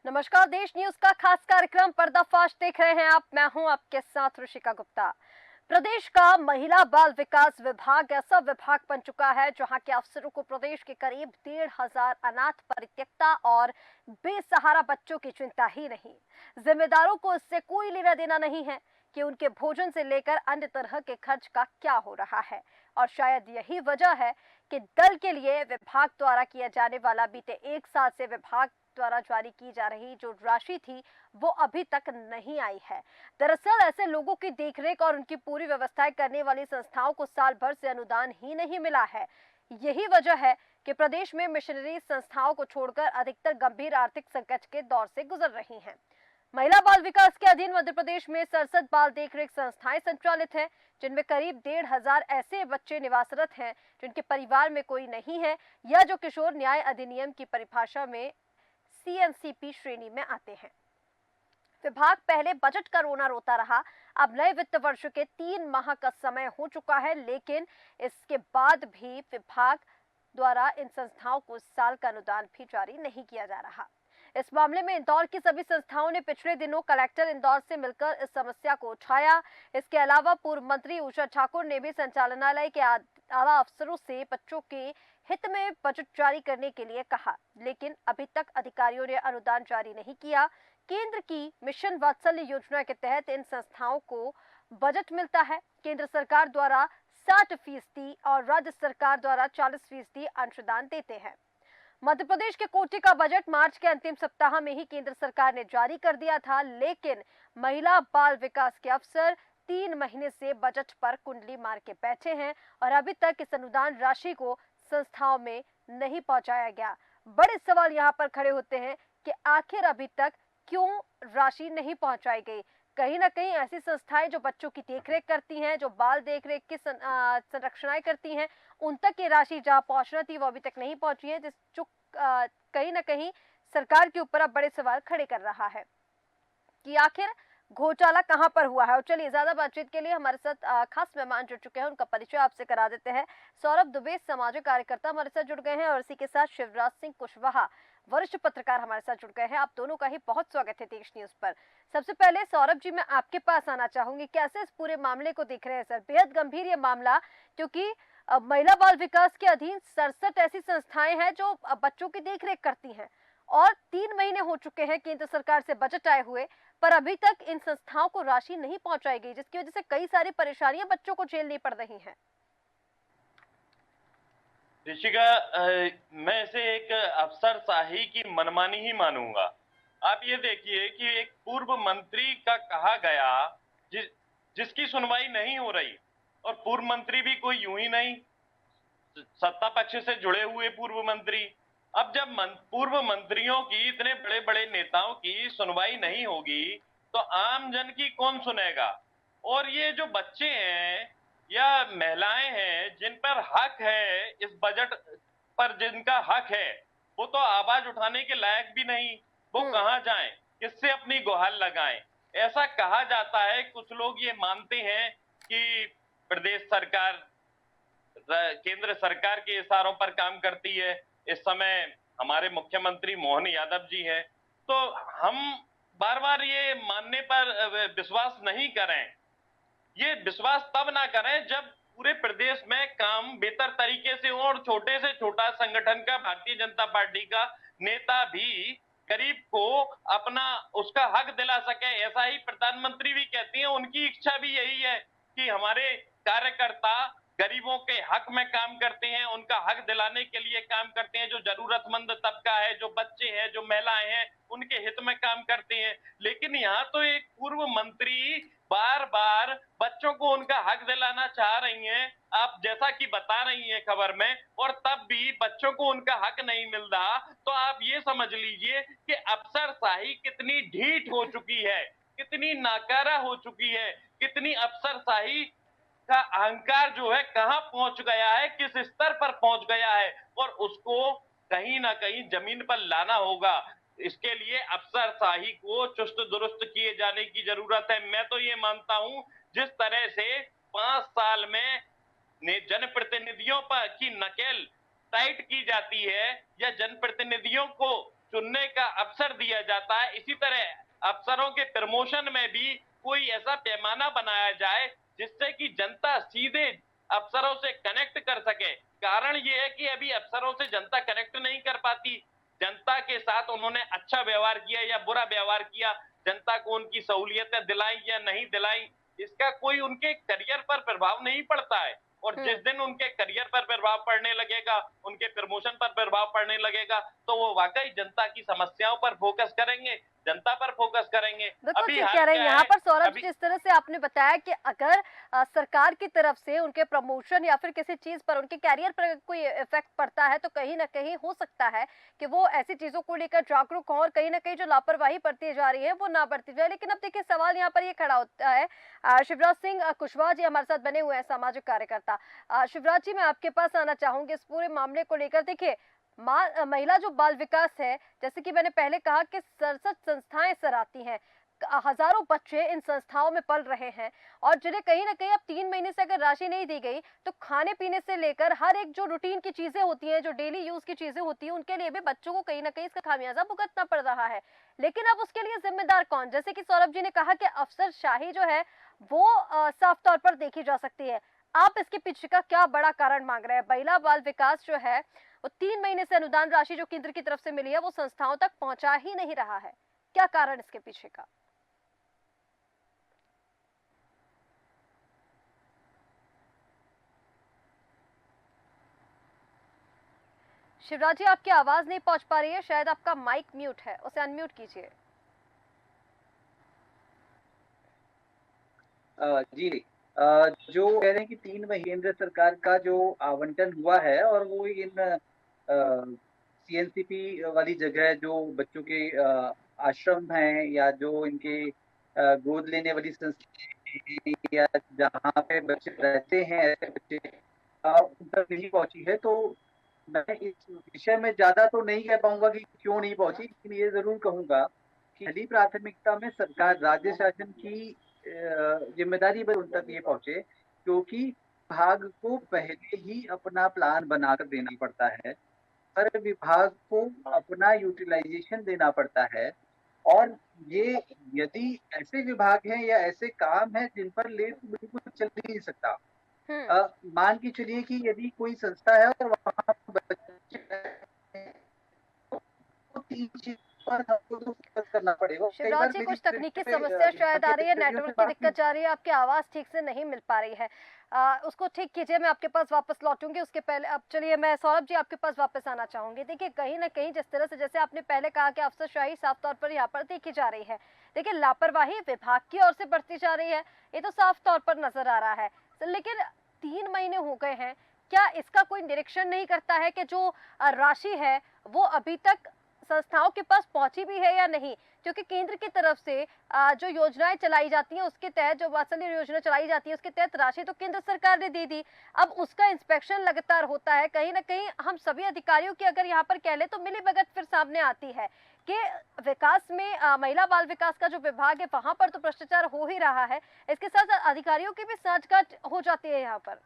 नमस्कार, देश न्यूज का खास कार्यक्रम पर्दाफाश देख रहे हैं आप। मैं हूं आपके साथ ऋषिका गुप्ता। प्रदेश का महिला बाल विकास विभाग ऐसा विभाग बन चुका है जहां के अफसरों को प्रदेश के करीब 1,500 अनाथ, परित्यक्ता और बेसहारा बच्चों की चिंता ही नहीं। जिम्मेदारों को इससे कोई लेना देना नहीं है कि उनके भोजन से लेकर अन्य तरह के खर्च का क्या हो रहा है। और शायद यही वजह है कि दल के लिए विभाग द्वारा किया जाने वाला बीते 1 साल से विभाग द्वारा जारी की जा रही जो राशि थी वो अभी तक नहीं आई है। दरअसल ऐसे लोगों की देखरेख और उनकी पूरी व्यवस्थाएं करने वाली संस्थाओं को साल भर से अनुदान ही नहीं मिला है। यही वजह है कि प्रदेश में मिशनरी संस्थाओं को छोड़कर अधिकतर गंभीर आर्थिक संकट के दौर से गुजर रही हैं। महिला बाल विकास के अधीन मध्य प्रदेश में 67 बाल देखरेख संस्थाएं संचालित हैं, जिनमें करीब 1,500 ऐसे बच्चे निवासरत हैं जिनके परिवार में कोई नहीं है या जो किशोर न्याय अधिनियम की परिभाषा में सीएनसीपी श्रेणी में आते हैं। विभाग पहले बजट का रोना रोता रहा। अब नए वित्त वर्ष के 3 माह का समय हो चुका है, लेकिन इसके बाद भी विभाग द्वारा इन संस्थाओं को इस साल का अनुदान भी जारी नहीं किया जा रहा। इस मामले में इंदौर की सभी संस्थाओं ने पिछले दिनों कलेक्टर इंदौर से मिलकर इस समस्या को उठाया। इसके अलावा पूर्व मंत्री उषा ठाकुर ने भी संचालनालय के आला अफसरों से बच्चों के हित में बजट जारी करने के लिए कहा, लेकिन अभी तक अधिकारियों ने अनुदान जारी नहीं किया। केंद्र की मिशन वात्सल्य योजना के तहत इन संस्थाओं को बजट मिलता है। केंद्र सरकार द्वारा 60% और राज्य सरकार द्वारा 40% अंशदान देते हैं। मध्य प्रदेश के कोटे का बजट मार्च के अंतिम सप्ताह में ही केंद्र सरकार ने जारी कर दिया था, लेकिन महिला बाल विकास के अफसर 3 महीने से बजट पर कुंडली मार के बैठे हैं और अभी तक इस अनुदान राशि को संस्थाओं में नहीं पहुंचाया गया। बड़े सवाल यहां पर खड़े होते हैं कि आखिर अभी तक क्यों राशि नहीं पहुंचाई गई। कहीं ना कहीं ऐसी संस्थाएं जो बच्चों की देखरेख करती हैं, जो बाल देखरेख की संरक्षणाएं करती हैं, उन तक ये राशि जहां पहुंचना थी वो अभी तक नहीं पहुंची है, जो कहीं ना कहीं सरकार के ऊपर अब बड़े सवाल खड़े कर रहा है कि आखिर घोटाला कहां पर हुआ है। और चलिए, ज्यादा बातचीत के लिए हमारे साथ खास मेहमान जुड़ चुके हैं, उनका परिचय आपसे करा देते हैं। सौरभ दुबे सामाजिक कार्यकर्ता हमारे साथ जुड़ गए हैं और इसी के साथ शिवराज सिंह कुशवाहा वरिष्ठ पत्रकार हमारे साथ जुड़ गए हैं। आप दोनों का ही बहुत स्वागत है देश न्यूज पर। सबसे पहले सौरभ जी, मैं आपके पास आना चाहूंगी, कैसे इस पूरे मामले को देख रहे हैं सर? बेहद गंभीर ये मामला, क्योंकि महिला बाल विकास के अधीन 67 ऐसी संस्थाएं हैं जो बच्चों की देखरेख करती हैं और 3 महीने हो चुके हैं केंद्र सरकार से बजट आए हुए, पर अभी तक इन संस्थाओं को राशि नहीं पहुंचाई गई, जिसकी वजह से कई सारी परेशानियां बच्चों को झेलनी पड़ रही हैं। ऋषिका, मैं इसे एक अफसरशाही की मनमानी ही मानूंगा। आप ये देखिए कि एक पूर्व मंत्री का कहा गया जिसकी सुनवाई नहीं हो रही, और पूर्व मंत्री भी कोई यूं ही नहीं, सत्ता पक्ष से जुड़े हुए पूर्व मंत्री। अब जब पूर्व मंत्रियों की, इतने बड़े बड़े नेताओं की सुनवाई नहीं होगी तो आम जन की कौन सुनेगा? और ये जो बच्चे हैं या महिलाएं हैं जिन पर हक है, इस बजट पर जिनका हक है, वो तो आवाज उठाने के लायक भी नहीं। वो कहां जाएं, किससे अपनी गुहार लगाएं? ऐसा कहा जाता है, कुछ लोग ये मानते हैं कि प्रदेश सरकार केंद्र सरकार के इशारों पर काम करती है। इस समय हमारे मुख्यमंत्री मोहन यादव जी हैं, तो हम बार बार ये मानने पर विश्वास नहीं करें। ये विश्वास तब ना करें जब पूरे प्रदेश में काम बेहतर तरीके से हो और छोटे से छोटा संगठन का, भारतीय जनता पार्टी का नेता भी गरीब को अपना उसका हक दिला सके। ऐसा ही प्रधानमंत्री भी कहती हैं, उनकी इच्छा भी यही है कि हमारे कार्यकर्ता गरीबों के हक में काम करते हैं, उनका हक दिलाने के लिए काम करते हैं। जो जरूरतमंद तबका है, जो बच्चे हैं, जो महिलाएं हैं, उनके हित में काम करते हैं। लेकिन यहाँ तो एक पूर्व मंत्री बार बार बच्चों को उनका हक दिलाना चाह रही हैं, आप जैसा कि बता रही हैं खबर में, और तब भी बच्चों को उनका हक नहीं मिल रहा। तो आप ये समझ लीजिए कि अफसरशाही कितनी ढीठ हो चुकी है, कितनी नाकारा हो चुकी है, कितनी अफसरशाही का अहंकार जो है कहां पहुंच गया है, किस स्तर पर पहुंच गया है, और उसको कहीं ना कहीं जमीन पर लाना होगा। इसके लिए अफसरशाही को चुस्त दुरुस्त किए जाने की जरूरत है। मैं तो ये मानता हूं, जिस तरह से 5 साल में जनप्रतिनिधियों पर की नकेल टाइट की जाती है, या जनप्रतिनिधियों को चुनने का अवसर दिया जाता है, इसी तरह अफसरों के प्रमोशन में भी कोई ऐसा पैमाना बनाया जाए जिससे कि जनता सीधे अफसरों से कनेक्ट कर सके। कारण ये है कि अभी अफसरों से जनता कनेक्ट नहीं कर पाती। जनता के साथ उन्होंने अच्छा व्यवहार किया या बुरा व्यवहार किया, जनता को उनकी सहूलियतें दिलाई या नहीं दिलाई, इसका कोई उनके करियर पर प्रभाव नहीं पड़ता है। और जिस दिन उनके करियर पर प्रभाव पड़ने लगेगा, उनके प्रमोशन पर प्रभाव पड़ने लगेगा, तो वो वाकई जनता की समस्याओं पर फोकस करेंगे, जनता पर फोकस करेंगे। बिल्कुल अभी ठीक हाल कह रहे हैं। क्या यहाँ है, पर सौरभ जी, अभी जिस तरह से आपने बताया कि अगर सरकार की तरफ से उनके प्रमोशन या फिर किसी चीज पर, उनके कैरियर पर कोई इफेक्ट पड़ता है, तो कहीं ना कहीं हो सकता है कि वो ऐसी चीजों को लेकर जागरूक हों और कहीं ना कहीं जो लापरवाही बरती जा रही है वो ना बरती जाए। लेकिन अब देखिए, सवाल यहाँ पर ये खड़ा होता है। शिवराज सिंह कुशवाहा जी हमारे साथ बने हुए हैं, सामाजिक कार्यकर्ता। शिवराज जी, मैं आपके पास आना चाहूंगी इस पूरे मामले को लेकर। देखिए, महिला जो बाल विकास है, जैसे कि मैंने पहले कहा कि 67 संस्थाएं सराहती हैं, हजारों बच्चे इन संस्थाओं में पल रहे हैं और जिन्हें कहीं ना कहीं अब 3 महीने से अगर राशि नहीं दी गई तो खाने पीने से लेकर हर एक जो रूटीन की चीजें होती हैं, जो डेली यूज की चीजें होती हैं, उनके लिए भी बच्चों को कहीं ना कहीं इसका खामियाजा भुगतना पड़ रहा है। लेकिन अब उसके लिए जिम्मेदार कौन? जैसे कि सौरभ जी ने कहा कि अफसरशाही जो है वो साफ तौर पर देखी जा सकती है। आप इसके पीछे का क्या बड़ा कारण मांग रहे हैं? महिला बाल विकास जो है वो 3 महीने से अनुदान राशि जो केंद्र की तरफ से मिली है वो संस्थाओं तक पहुंचा ही नहीं रहा है। क्या कारण इसके पीछे का? शिवराज जी, आपकी आवाज नहीं पहुंच पा रही है, शायद आपका माइक म्यूट है, उसे अनम्यूट कीजिए। जी। जो कह रहे हैं कि 3 महीने केंद्र सरकार का जो आवंटन हुआ है और वो इन सीएनसीपी वाली जगह जो बच्चों के आश्रम हैं या जो इनके गोद लेने वाली संस्थाएं या जहाँ पे बच्चे रहते हैं, ऐसे बच्चे उन तक नहीं पहुंची है। तो मैं इस विषय में ज्यादा तो नहीं कह पाऊंगा कि क्यों नहीं पहुंची, लेकिन ये जरूर कहूंगा कि पहली प्राथमिकता में सरकार, राज्य शासन की जिम्मेदारी पर उन तक ये पहुंचे, क्योंकि विभाग को पहले ही अपना प्लान बनाकर देना पड़ता है। हर विभाग को अपना यूटिलाइजेशन देना पड़ता है और ये यदि ऐसे विभाग हैं या ऐसे काम हैं जिन पर लेट बिल्कुल चल नहीं सकता। मान के चलिए कि यदि कोई संस्था है और वहां बच्चे तो 3 चीज पर हमको तो फोकस करना पड़ेगा। कई शिवराज बार जी, मेरी कुछ तकनीकी समस्या शायद आ रही है, नेटवर्क की दिक्कत जा रही है, आपकी आवाज ठीक से नहीं मिल पा रही है। उसको ठीक कीजिए, मैं आपके पास वापस लौटूंगी। उसके पहले अब चलिए, मैं सौरभ जी आपके पास वापस आना चाहूंगी। देखिए, कहीं ना कहीं जिस तरह से, जैसे आपने पहले कहा कि अफसरशाही साफ तौर पर यहाँ पर देखी जा रही है, देखिए लापरवाही विभाग की ओर से बढ़ती जा रही है, ये तो साफ तौर पर नजर आ रहा है। लेकिन 3 महीने हो गए हैं, क्या इसका कोई निरीक्षण नहीं करता है कि जो राशि है वो अभी तक संस्थाओं के पास पहुंची भी है या नहीं? क्योंकि केंद्र की तरफ से जो योजनाएं चलाई जाती हैं उसके तहत, जो वात्सल्य योजना चलाई जाती है उसके तहत राशि तो केंद्र सरकार ने दे दी। अब उसका इंस्पेक्शन लगातार होता है। कहीं ना कहीं हम सभी अधिकारियों की अगर यहाँ पर कह ले तो मिलीभगत फिर सामने आती है कि विकास में महिला बाल विकास का जो विभाग है वहां पर तो भ्रष्टाचार हो ही रहा है, इसके साथ साथ अधिकारियों की भी सांठगांठ हो जाती है यहाँ पर।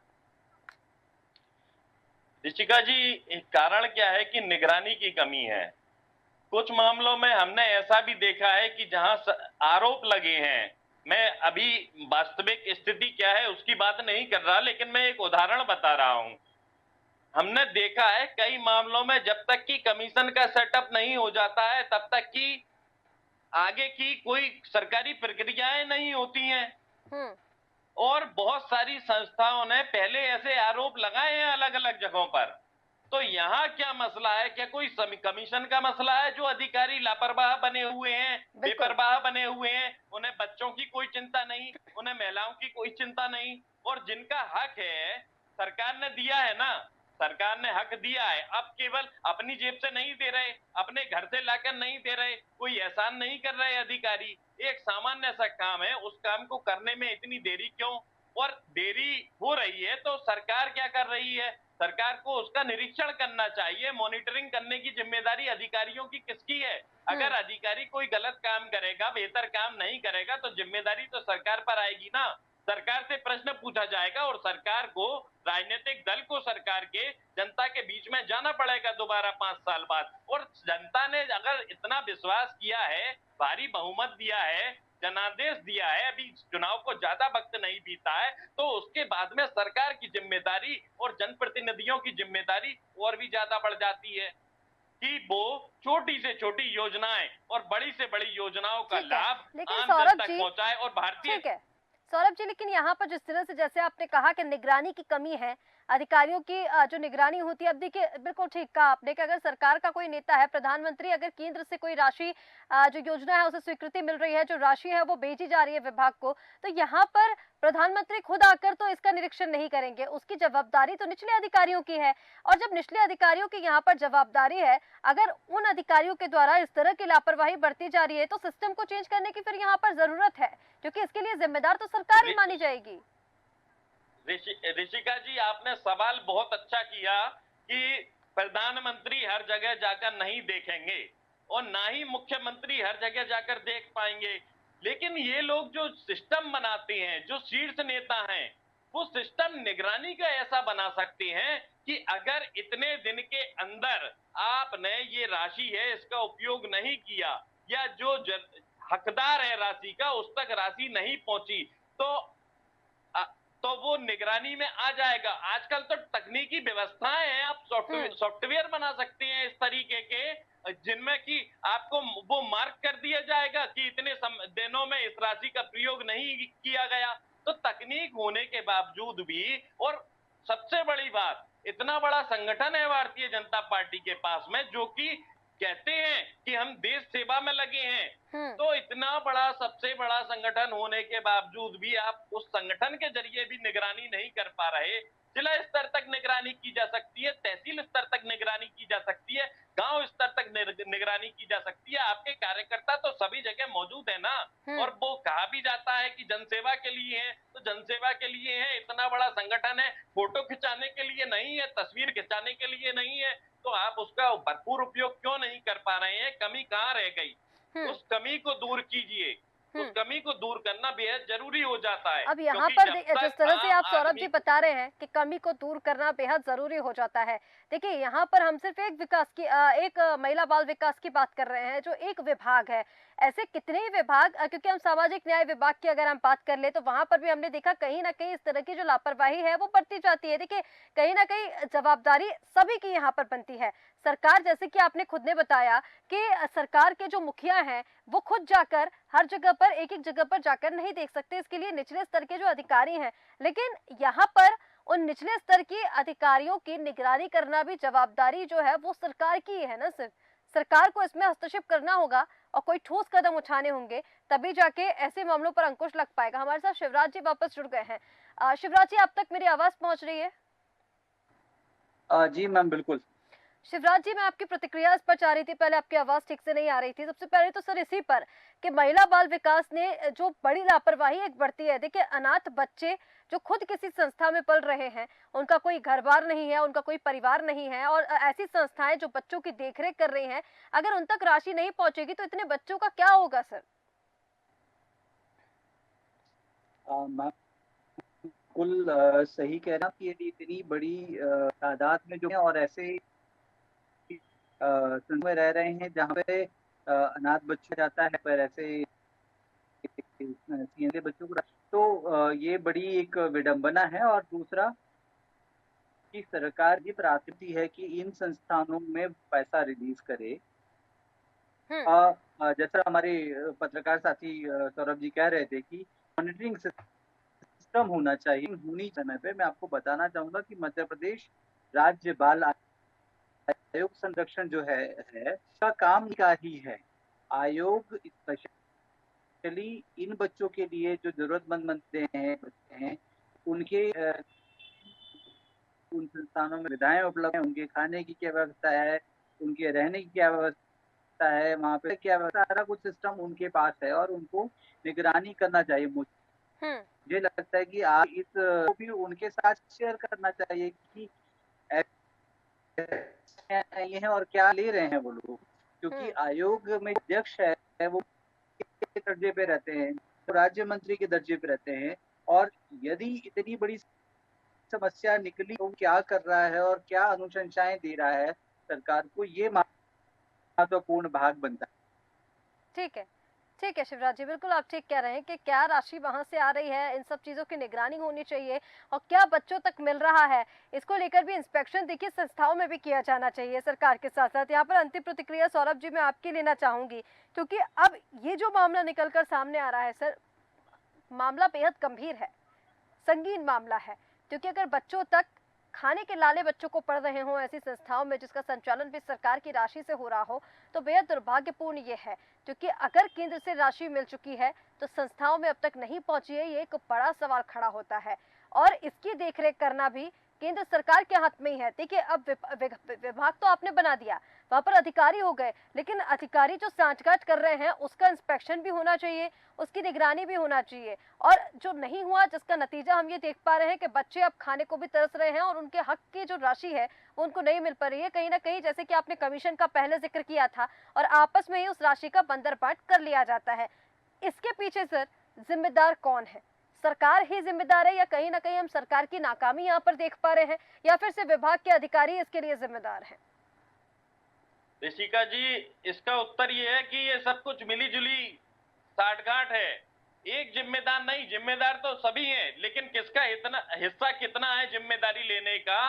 ऋषिका जी, कारण क्या है कि निगरानी की कमी है। कुछ मामलों में हमने ऐसा भी देखा है कि जहां आरोप लगे हैं, मैं अभी वास्तविक स्थिति क्या है उसकी बात नहीं कर रहा, लेकिन मैं एक उदाहरण बता रहा हूं। हमने देखा है कई मामलों में जब तक कि कमीशन का सेटअप नहीं हो जाता है तब तक कि आगे की कोई सरकारी प्रक्रियाएं नहीं होती हैं। और बहुत सारी संस्थाओं ने पहले ऐसे आरोप लगाए हैं अलग अलग जगहों पर। तो यहाँ क्या मसला है? क्या कोई कमीशन का मसला है? जो अधिकारी लापरवाह बने हुए हैं, बेपरवाह बने हुए हैं, उन्हें बच्चों की कोई चिंता नहीं, उन्हें महिलाओं की कोई चिंता नहीं, और जिनका हक है सरकार ने दिया है ना, सरकार ने हक दिया है, अब केवल अपनी जेब से नहीं दे रहे, अपने घर से लाकर नहीं दे रहे, कोई एहसान नहीं कर रहे अधिकारी। एक सामान्य सा काम है, उस काम को करने में इतनी देरी क्यों? और देरी हो रही है तो सरकार क्या कर रही है? सरकार को उसका निरीक्षण करना चाहिए। मॉनिटरिंग करने की जिम्मेदारी अधिकारियों की किसकी है? अगर अधिकारी कोई गलत काम करेगा, बेहतर काम नहीं करेगा, तो जिम्मेदारी तो सरकार पर आएगी ना। सरकार से प्रश्न पूछा जाएगा और सरकार को, राजनीतिक दल को, सरकार के जनता के बीच में जाना पड़ेगा दोबारा 5 साल बाद। और जनता ने अगर इतना विश्वास किया है, भारी बहुमत दिया है, जनादेश दिया है, अभी चुनाव को ज्यादा वक्त नहीं बीता है, तो उसके बाद में सरकार की जिम्मेदारी और जनप्रतिनिधियों की जिम्मेदारी और भी ज्यादा बढ़ जाती है कि वो छोटी से छोटी योजनाएं और बड़ी से बड़ी योजनाओं का ठीक है, लाभ लेकिन आम जन सौरभ तक जी, पहुंचाए। और भारतीय ठीक है सौरभ जी, लेकिन यहाँ पर जिस तरह से जैसे आपने कहा कि निगरानी की कमी है, अधिकारियों की जो निगरानी होती है, अब देखिए बिल्कुल ठीक कहा आपने कि अगर सरकार का कोई नेता है, प्रधानमंत्री अगर केंद्र से कोई राशि जो योजना है उसे स्वीकृति मिल रही है, जो राशि है वो भेजी जा रही है विभाग को, तो यहाँ पर प्रधानमंत्री खुद आकर तो इसका निरीक्षण नहीं करेंगे, उसकी जवाबदारी तो निचले अधिकारियों की है। और जब निचले अधिकारियों की यहाँ पर जवाबदारी है, अगर उन अधिकारियों के द्वारा इस तरह की लापरवाही बढ़ती जा रही है, तो सिस्टम को चेंज करने की फिर यहाँ पर जरूरत है, क्योंकि इसके लिए जिम्मेदार तो सरकार ही मानी जाएगी। ऋषिका जी, आपने सवाल बहुत अच्छा किया कि प्रधानमंत्री हर जगह जाकर नहीं देखेंगे और ना ही मुख्यमंत्री हर जगह जाकर देख पाएंगे, लेकिन ये लोग जो सिस्टम बनाते हैं, जो शीर्ष नेता हैं, वो सिस्टम निगरानी का ऐसा बना सकते हैं कि अगर इतने दिन के अंदर आपने ये राशि है इसका उपयोग नहीं किया, या जो हकदार है राशि का उस तक राशि नहीं पहुंची, तो तो वो निगरानी में आ जाएगा। आजकल तो तकनीकी व्यवस्थाएं हैं, आप सॉफ्टवेयर बना सकते हैं इस तरीके के जिनमें कि आपको वो मार्क कर दिया जाएगा कि इतने दिनों में इस राशि का प्रयोग नहीं किया गया। तो तकनीक होने के बावजूद भी, और सबसे बड़ी बात, इतना बड़ा संगठन है भारतीय जनता पार्टी के पास में, जो कि कहते हैं कि हम देश सेवा में लगे हैं, तो इतना बड़ा, सबसे बड़ा संगठन होने के बावजूद भी आप उस संगठन के जरिए भी निगरानी नहीं कर पा रहे। जिला स्तर तक निगरानी की जा सकती है, तहसील स्तर तक निगरानी की जा सकती है, गांव स्तर तक निगरानी की जा सकती है। आपके कार्यकर्ता तो सभी जगह मौजूद है ना। और वो कहा भी जाता है कि जनसेवा के लिए है, तो जनसेवा के लिए है, इतना बड़ा संगठन है, फोटो खिंचाने के लिए नहीं है, तस्वीर खिंचाने के लिए नहीं है, तो आप उसका भरपूर उपयोग क्यों नहीं कर पा रहे हैं? कमी कहाँ रह गई? उस कमी को दूर कीजिए। उस कमी को दूर करना बेहद जरूरी हो जाता है। अब यहाँ पर जिस तरह से आप सौरभ जी बता रहे हैं कि कमी को दूर करना बेहद जरूरी हो जाता है, देखिए यहाँ पर हम सिर्फ एक विकास की एक महिला बाल विकास की बात कर रहे हैं, जो एक विभाग है। ऐसे कितने ही विभाग, क्योंकि हम सामाजिक न्याय विभाग की अगर हम बात कर ले तो वहां पर भी हमने देखा कहीं ना कहीं इस तरह की जो लापरवाही है वो बढ़ती जाती है। देखिए कहीं ना कहीं जवाबदारी सभी की यहाँ पर बनती है। सरकार, जैसे कि आपने खुद ने बताया कि सरकार के जो मुखिया हैं वो खुद जाकर हर जगह पर, एक एक जगह पर जाकर नहीं देख सकते, इसके लिए निचले स्तर के जो अधिकारी हैं। लेकिन यहाँ पर उन निचले स्तर के अधिकारियों की निगरानी करना भी जवाबदारी जो है वो सरकार की है ना। सिर्फ सरकार को इसमें हस्तक्षेप करना होगा और कोई ठोस कदम उठाने होंगे, तभी जाके ऐसे मामलों पर अंकुश लग पाएगा। हमारे साथ शिवराज जी वापस जुड़ गए हैं। शिवराज जी, आप तक मेरी आवाज पहुंच रही है? जी मैम, बिल्कुल। शिवराज जी, मैं आपकी प्रतिक्रिया इस पर चाह रही थी, पहले आपकी आवाज ठीक से नहीं आ रही थी। सबसे पहले तो सर इसी पर कि महिला बाल विकास ने जो बड़ी लापरवाही एक बढ़ती है। देखिए अनाथ बच्चे जो खुद किसी संस्था में पल रहे हैं, उनका कोई घर बार नहीं है, उनका कोई परिवार नहीं है, और ऐसी संस्थाएं जो बच्चों की देखरेख कर रही हैं, अगर उन तक राशि नहीं पहुंचेगी तो इतने बच्चों का क्या होगा सर? मैम बिल्कुल सही कह रहा कि यदि इतनी बड़ी तादाद में जो है और ऐसे में रह रहे हैं जहाँ पे अनाथ बच्चे जाता है, पर ऐसे सीएनजी बच्चों को, तो ये बड़ी एक विडंबना है। और दूसरा कि सरकार की प्राथमिकता है कि इन संस्थानों में पैसा रिलीज करे। जैसा हमारे पत्रकार साथी सौरभ जी कह रहे थे कि मॉनिटरिंग सिस्टम होना चाहिए, होनी समय पे मैं आपको बताना चाहूंगा कि मध्य प्रदेश राज्य बाल आयोग संरक्षण जो है उसका काम का ही है। आयोग स्पेशली इन बच्चों के लिए जो जरूरतमंद बच्चे हैं उनके उन संस्थानों में सुविधाएं उपलब्ध हैं, उनके खाने की क्या व्यवस्था है, उनके रहने की क्या व्यवस्था है, वहाँ पे क्या व्यवस्था, सारा कुछ सिस्टम उनके पास है और उनको निगरानी करना चाहिए। मुझे लगता है कि आप इस को भी उनके साथ शेयर करना चाहिए कि ये है और क्या ले रहे हैं वो लोग, क्योंकि आयोग में अध्यक्ष है वो दर्जे पे रहते हैं, राज्य मंत्री के दर्जे पे रहते हैं, और यदि इतनी बड़ी समस्या निकली तो क्या कर रहा है और क्या अनुशंसाएं दे रहा है सरकार को, ये महत्वपूर्ण भाग बनता ठीक है। ठीक है शिवराज जी, बिल्कुल आप ठीक कह रहे हैं कि क्या राशि वहाँ से आ रही है, इन सब चीज़ों की निगरानी होनी चाहिए और क्या बच्चों तक मिल रहा है, इसको लेकर भी इंस्पेक्शन देखिए संस्थाओं में भी किया जाना चाहिए सरकार के साथ-साथ। यहाँ पर अंतिम प्रतिक्रिया सौरभ जी मैं आपकी लेना चाहूँगी, क्योंकि अब ये जो मामला निकल कर सामने आ रहा है सर, मामला बेहद गंभीर है, संगीन मामला है, क्योंकि अगर बच्चों तक खाने के लाले बच्चों को पड़ रहे हों ऐसी संस्थाओं में जिसका संचालन भी सरकार की राशि से हो रहा हो, तो बेहद दुर्भाग्यपूर्ण ये है, क्योंकि अगर केंद्र से राशि मिल चुकी है तो संस्थाओं में अब तक नहीं पहुंची है, ये एक बड़ा सवाल खड़ा होता है और इसकी देखरेख करना भी केंद्र सरकार के हाथ में ही है। देखिए अब विभाग तो आपने बना दिया, वहां पर अधिकारी हो गए, लेकिन अधिकारी जो सांठगांठ कर रहे हैं उसका इंस्पेक्शन भी होना चाहिए, उसकी निगरानी भी होना चाहिए। और जो नहीं हुआ, जिसका नतीजा हम ये देख पा रहे हैं कि बच्चे अब खाने को भी तरस रहे हैं और उनके हक की जो राशि है वो उनको नहीं मिल पा रही है। कहीं ना कहीं जैसे कि आपने कमीशन का पहले जिक्र किया था और आपस में ही उस राशि का बंदरबाट कर लिया जाता है। इसके पीछे सर जिम्मेदार कौन है? सरकार ही जिम्मेदार है या कहीं ना कहीं हम सरकार की नाकामी यहाँ पर देख पा रहे हैं या फिर से विभाग के अधिकारी इसके लिए जिम्मेदार हैं? ऋषिका जी, इसका उत्तर ये है कि ये सब कुछ मिली जुली साठगांठ है। एक जिम्मेदार नहीं, जिम्मेदार तो सभी हैं, लेकिन किसका इतना हिस्सा कितना है जिम्मेदारी लेने का,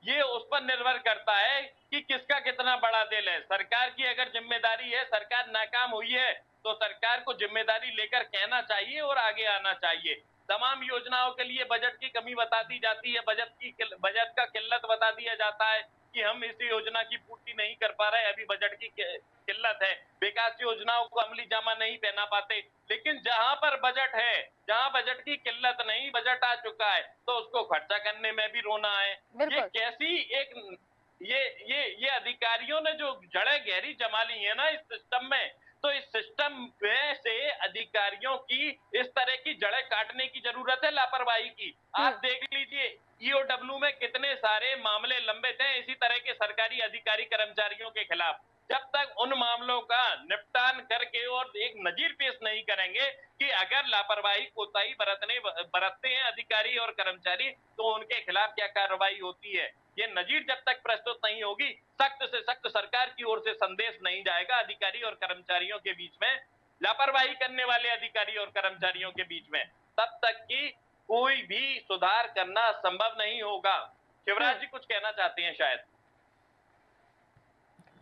ये उस पर निर्भर करता है कि किसका कितना बड़ा दिल है। सरकार की अगर जिम्मेदारी है, सरकार नाकाम हुई है, तो सरकार को जिम्मेदारी लेकर कहना चाहिए और आगे आना चाहिए। तमाम योजनाओं के लिए बजट की कमी बता दी जाती है, बजट का किल्लत बता दिया जाता है कि हम इस योजना की पूर्ति नहीं कर पा रहे, अभी बजट की किल्लत है, विकास योजनाओं को अमली जामा नहीं पहना पाते। लेकिन जहां पर बजट है, जहां बजट की किल्लत नहीं, बजट आ चुका है, तो उसको खर्चा करने में भी रोना है। ये कैसी एक ये अधिकारियों ने जो जड़ें गहरी जमा ली है ना इस सिस्टम में, तो इस सिस्टम में से अधिकारियों की इस तरह की जड़ें काटने की जरूरत है, लापरवाही की। आप देख लीजिए ईओडब्ल्यू में कितने सारे मामले लंबित हैं इसी तरह के सरकारी अधिकारी कर्मचारियों के खिलाफ। जब तक उन मामलों का निपटान करके और एक नजीर पेश नहीं करेंगे कि अगर लापरवाही कोताही बरतते हैं अधिकारी और कर्मचारी तो उनके खिलाफ क्या कार्रवाई होती है, ये नजीर जब तक प्रस्तुत नहीं होगी, सख्त से सख्त सरकार की ओर से संदेश नहीं जाएगा अधिकारी और कर्मचारियों के बीच में, लापरवाही करने वाले अधिकारी और कर्मचारियों के बीच में, तब तक की कोई भी सुधार करना संभव नहीं होगा। शिवराज जी कुछ कहना चाहते हैं शायद।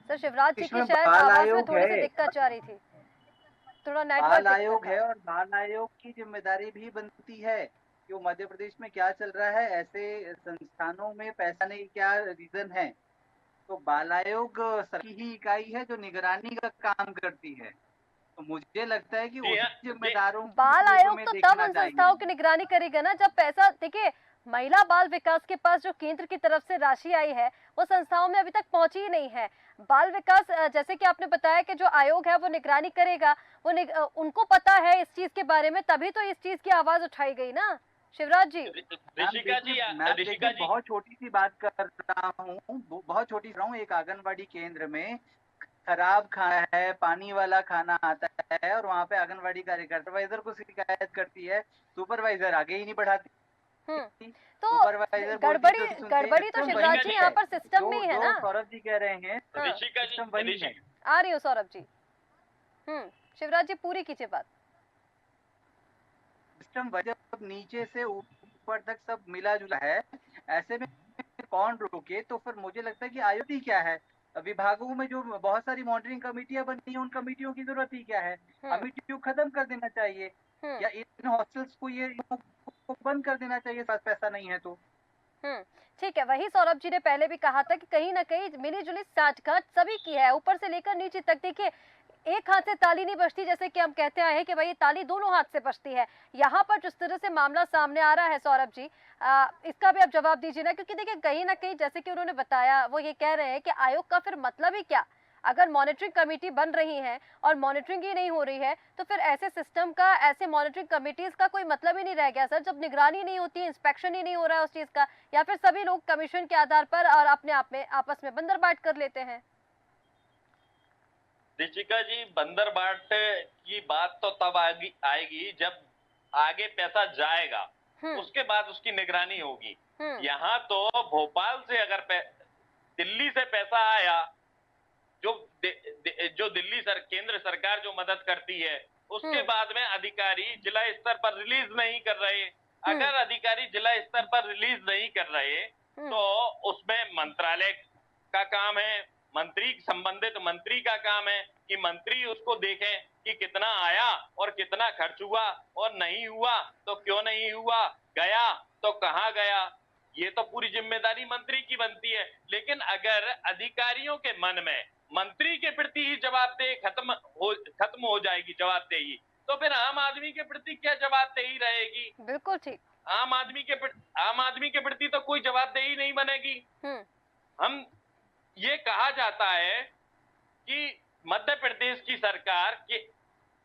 सर शिवराज जी की इसमें शायद बाल आवाज में आयोग थोड़ी सी है, दिक्कत जा रही थी, थोड़ा नेटवर्क बाल दिक्कत आयोग है। है और बाल आयोग की जिम्मेदारी भी बनती है कि वो मध्य प्रदेश में क्या चल रहा है, ऐसे संस्थानों में पैसा नहीं क्या रीजन है। तो बाल आयोग सरकार की ही इकाई है जो निगरानी का काम करती है, तो मुझे लगता है कि जी उसी हाँ, जिम्मेदारों बाल को आयोग हमें तो तब देखना उन चाहिए। संस्थाओं की निगरानी करेगा ना जब पैसा, देखिए महिला बाल विकास के पास जो केंद्र की तरफ से राशि आई है वो संस्थाओं में अभी तक पहुंची ही नहीं है। बाल विकास जैसे कि आपने बताया कि जो आयोग है वो निगरानी करेगा, उनको पता है इस चीज के बारे में, तभी तो इस चीज की आवाज उठाई गई ना शिवराज जी। ऋषिका जी बहुत छोटी सी बात कर रहा हूँ, बहुत छोटी रहा हूँ। एक आंगनबाड़ी केंद्र में खराब खाना है, पानी वाला खाना आता है और वहाँ पे आंगनबाड़ी कार्यकर्ता सुपरवाइजर को शिकायत करती है, सुपरवाइजर आगे ही नहीं बढ़ाती। तो सुपरवाइजर गड़बड़ी तो शिवराज जी यहाँ पर सिस्टम में ही है ना। सौरभ जी कह रहे हैं ऋषिका जी, सिस्टम वही है। आ रही हो सौरभ जी। शिवराज जी पूरी कीजिए बात। सिस्टम जब नीचे से ऊपर तक सब मिला जुला है, ऐसे में कौन रोके? तो फिर मुझे लगता है कि आयोग ही क्या है, विभागों में जो बहुत सारी मॉनिटरिंग कमेटियां बनती हैं उन कमेटियों की जरूरत ही क्या है? कमेटियों खत्म कर देना चाहिए या इन हॉस्टल्स को ये बंद कर देना चाहिए, पैसा नहीं है तो। ठीक है, वही सौरभ जी ने पहले भी कहा था कि कहीं ना कहीं मिली जुली साठगांठ सभी की है, ऊपर से लेकर नीचे तक। देखिए एक हाथ से ताली नहीं बजती, जैसे कि हम कहते आए हैं कि भाई ताली दोनों हाथ से बजती है। यहाँ पर जिस तरह से मामला सामने आ रहा है सौरभ जी, इसका भी आप जवाब दीजिए ना, क्योंकि देखिए कहीं ना कहीं जैसे कि उन्होंने बताया वो ये कह रहे हैं कि आयोग का फिर मतलब ही क्या? अगर मॉनिटरिंग कमेटी बन रही है और मॉनिटरिंग ही नहीं हो रही है तो फिर ऐसे सिस्टम का, ऐसे मॉनिटरिंग कमेटीज का कोई मतलब ही नहीं रह गया सर, जब निगरानी नहीं होती, इंस्पेक्शन ही नहीं हो रहा है उस चीज का, या फिर सभी लोग कमीशन के आधार पर और अपने आप में आपस में बंदरबाट कर लेते हैं। ऋषिका जी, बंदरबाट की बात तो तब आएगी जब आगे पैसा जाएगा। उसके बाद उसकी निगरानी होगी। हम्म। यहाँ तो भोपाल से अगर दिल्ली से पैसा आया, जो जो केंद्र सरकार जो मदद करती है, उसके बाद में अधिकारी जिला स्तर पर रिलीज नहीं कर रहे। अगर अधिकारी जिला स्तर पर रिलीज नहीं कर रहे तो उसमें मंत्रालय का काम है, संबंधित मंत्री का काम है कि मंत्री उसको देखें कि कितना आया और कितना खर्च हुआ, और नहीं हुआ तो क्यों नहीं हुआ, गया तो कहाँ गया। ये तो पूरी जिम्मेदारी मंत्री की बनती है। लेकिन अगर अधिकारियों के मन में मंत्री के प्रति ही जवाबदेही खत्म हो जाएगी जवाबदेही, तो फिर आम आदमी के प्रति क्या जवाबदेही रहेगी? बिल्कुल ठीक। आम आदमी के प्रति तो कोई जवाबदेही नहीं बनेगी। हम ये कहा जाता है कि मध्य प्रदेश की सरकार के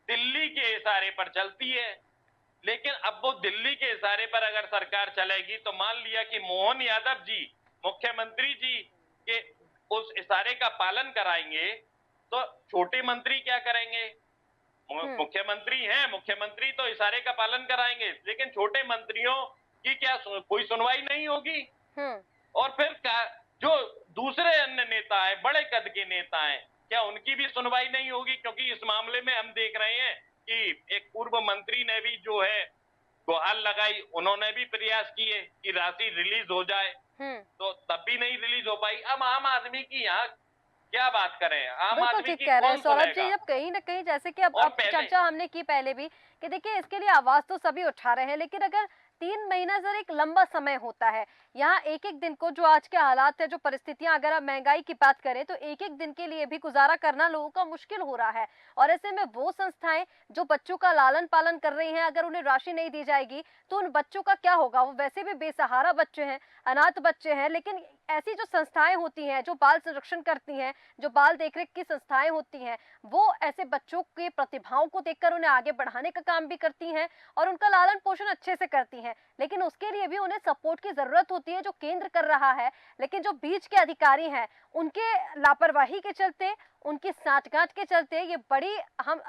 दिल्ली के इशारे पर चलती है, लेकिन अब वो दिल्ली के इशारे पर अगर सरकार चलेगी तो मान लिया कि मोहन यादव जी मुख्यमंत्री जी के उस इशारे का पालन कराएंगे तो छोटे मंत्री क्या करेंगे? मुख्यमंत्री हैं, मुख्यमंत्री तो इशारे का पालन कराएंगे, लेकिन छोटे मंत्रियों की क्या कोई सुनवाई नहीं होगी। और फिर जो दूसरे अन्य नेता हैं, बड़े कद के नेता हैं, क्या उनकी भी सुनवाई नहीं होगी? क्योंकि इस मामले में हम देख रहे हैं कि एक पूर्व मंत्री ने भी जो है गुहार लगाई, उन्होंने भी प्रयास किए कि राशि रिलीज हो जाए, तो तब भी नहीं रिलीज हो पाई। अब आम आदमी की यहाँ क्या बात करें? आम आदमी की कौन सौरभ जी, सुनेगा? अब कहीं ना कहीं जैसे कि अब चर्चा हमने की पहले भी कि देखिए इसके लिए आवाज तो सभी उठा रहे हैं, लेकिन अगर 3 महीना सर एक लंबा समय होता है। यहाँ एक एक दिन को जो आज के हालात है, जो परिस्थितियां, अगर आप महंगाई की बात करें तो एक एक दिन के लिए भी गुजारा करना लोगों का मुश्किल हो रहा है। और ऐसे में वो संस्थाएं जो बच्चों का लालन पालन कर रही हैं, अगर उन्हें राशि नहीं दी जाएगी तो उन बच्चों का क्या होगा? वो वैसे भी बेसहारा बच्चे हैं, अनाथ बच्चे हैं। लेकिन ऐसी जो संस्थाएं होती हैं जो बाल संरक्षण करती हैं, जो बाल देखरेख की संस्थाएं होती हैं, वो ऐसे बच्चों के प्रतिभाओं को देखकर उन्हें आगे बढ़ाने का काम भी करती हैं और उनका लालन पोषण अच्छे से करती हैं। लेकिन उसके लिए भी उन्हें सपोर्ट की जरूरत होती है जो केंद्र कर रहा है। लेकिन जो बीच के अधिकारी हैं, उनके लापरवाही के चलते, उनकी साठगांठ के चलते, ये बड़ी हम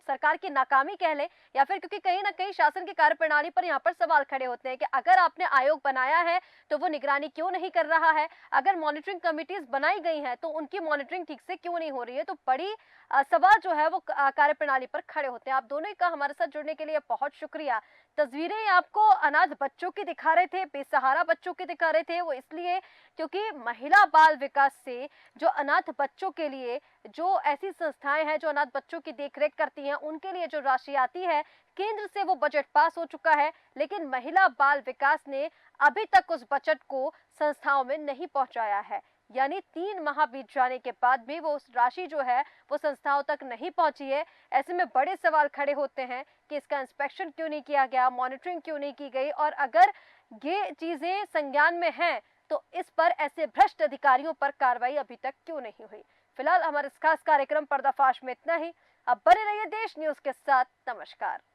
सरकार की नाकामी कह लें, या फिर क्योंकि कहीं ना कहीं शासन की कार्यप्रणाली पर यहाँ पर सवाल खड़े होते हैं कि अगर आपने आयोग बनाया है तो वो निगरानी क्यों नहीं कर रहा है? अगर मॉनिटरिंग कमिटीज बनाई गई हैं तो उनकी मॉनिटरिंग ठीक से क्यों नहीं हो रही है? तो बड़ी सवाल जो है वो कार्यप्रणाली पर खड़े होते हैं। आप दोनों का हमारे साथ जुड़ने के लिए बहुत शुक्रिया। तस्वीरें आपको अनाथ बच्चों की दिखा रहे थे, बेसहारा बच्चों की दिखा रहे थे, वो इसलिए क्योंकि महिला बाल विकास से जो अनाथ बच्चों के लिए जो ऐसी संस्थाएं हैं जो अनाथ बच्चों की देखरेख करती हैं, उनके लिए जो राशि आती है केंद्र से, वो बजट पास हो चुका है। लेकिन महिला बाल विकास ने अभी तक उस बजट को संस्थाओं में नहीं पहुंचाया है। यानी 3 माह बीत जाने के बाद भी वो उस राशि जो है वो संस्थाओं तक नहीं पहुंची है। ऐसे में बड़े सवाल खड़े होते हैं कि इसका इंस्पेक्शन क्यों नहीं किया गया, मॉनिटरिंग क्यों नहीं की गई, और अगर ये चीजें संज्ञान में हैं तो इस पर ऐसे भ्रष्ट अधिकारियों पर कार्रवाई अभी तक क्यों नहीं हुई। फिलहाल हमारे इस खास कार्यक्रम पर्दाफाश में इतना ही। अब बने रहिए देश न्यूज के साथ। नमस्कार।